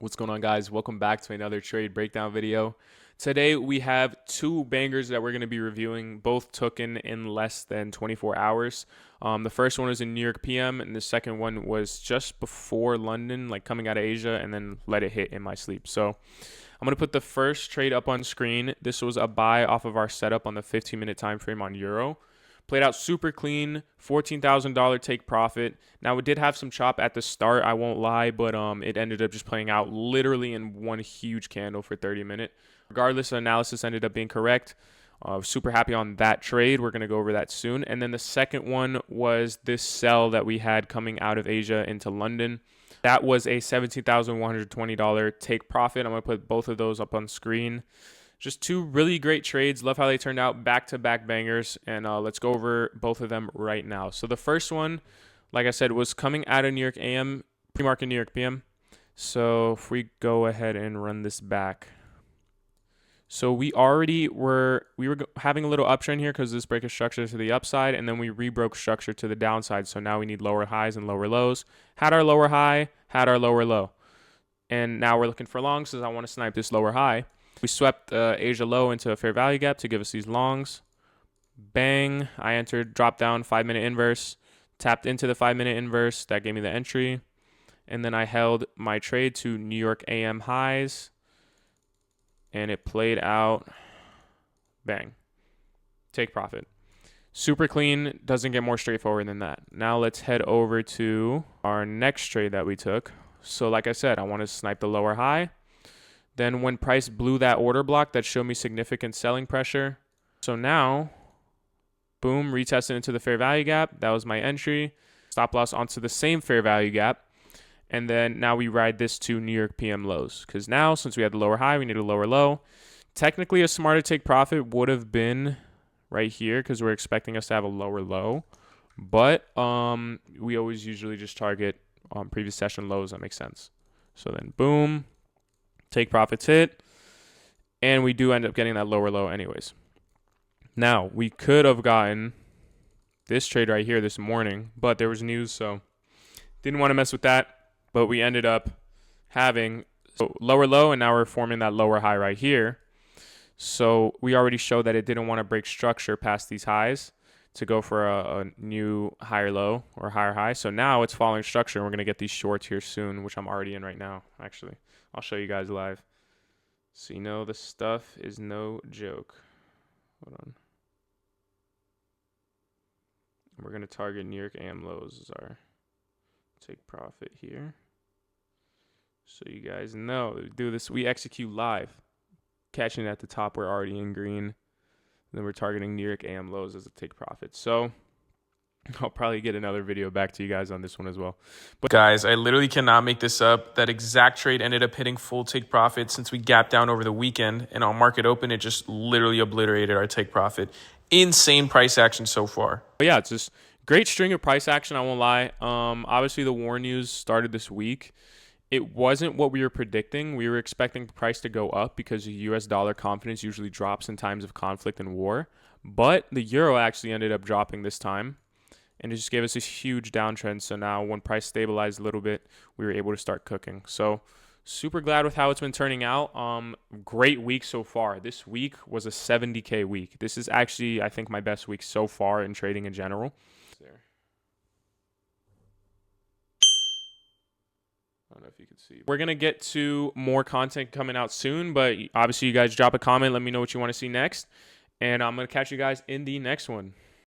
What's going on, guys? Welcome back to another trade breakdown video. Today we have two bangers that we're going to be reviewing. Both took in less than 24 hours. The first one was in New York PM, and the second one was just before London, like coming out of Asia, and then let it hit in my sleep. So I'm going to put the first trade up on screen. This was a buy off of our setup on the 15-minute time frame on Euro. Played out super clean, $14,000 take profit. Now, it did have some chop at the start, I won't lie, but it ended up just playing out literally in one huge candle for 30 minutes. Regardless, the analysis ended up being correct. Super happy on that trade. We're going to go over that soon. And then the second one was this sell that we had coming out of Asia into London. That was a $17,120 take profit. I'm going to put both of those up on screen. Just two really great trades. Love how they turned out, back-to-back bangers, and let's go over both of them right now. So the first one, like I said, was coming out of New York AM, pre-market New York PM. So if we go ahead and run this back. So we were having a little uptrend here because this break is structured to the upside, and then we rebroke structure to the downside. So now we need lower highs and lower lows. Had our lower high, had our lower low. And now we're looking for longs because I want to snipe this lower high. We swept Asia low into a fair value gap to give us these longs. Bang. I entered, drop down, 5-minute inverse. Tapped into the 5-minute inverse. That gave me the entry. And then I held my trade to New York AM highs. And it played out. Bang. Take profit. Super clean. Doesn't get more straightforward than that. Now let's head over to our next trade that we took. So like I said, I want to snipe the lower high. Then when price blew that order block, that showed me significant selling pressure. So now, boom, retested into the fair value gap. That was my entry. Stop loss onto the same fair value gap. And then now we ride this to New York PM lows. Because now, since we had the lower high, we need a lower low. Technically, a smarter take profit would have been right here because we're expecting us to have a lower low. But we always usually just target previous session lows. That makes sense. So then, boom. Take profits hit, and we do end up getting that lower low anyways. Now, we could have gotten this trade right here this morning, but there was news, so didn't want to mess with that, but we ended up having lower low, and now we're forming that lower high right here. So we already showed that it didn't want to break structure past these highs to go for a new higher low or higher high. So now it's following structure, and we're going to get these shorts here soon, which I'm already in right now, actually. I'll show you guys live. So you know the stuff is no joke. Hold on. We're going to target New York AM lows as our take profit here. So you guys know, do this. We execute live. Catching it at the top, we're already in green. Then we're targeting New York AM lows as a take profit. So I'll probably get another video back to you guys on this one as well. But guys, I literally cannot make this up. That exact trade ended up hitting full take profit since we gapped down over the weekend. And on market open, it just literally obliterated our take profit. Insane price action so far. But yeah, it's just great string of price action, I won't lie. Obviously, the war news started this week. It wasn't what we were predicting. We were expecting the price to go up because the US dollar confidence usually drops in times of conflict and war. But the euro actually ended up dropping this time. And it just gave us this huge downtrend. So now when price stabilized a little bit, we were able to start cooking. So super glad with how it's been turning out. Great week so far. This week was a 70K week. This is actually, I think, my best week so far in trading in general. There. I don't know if you can see. We're going to get to more content coming out soon. But obviously, you guys drop a comment. Let me know what you want to see next. And I'm going to catch you guys in the next one.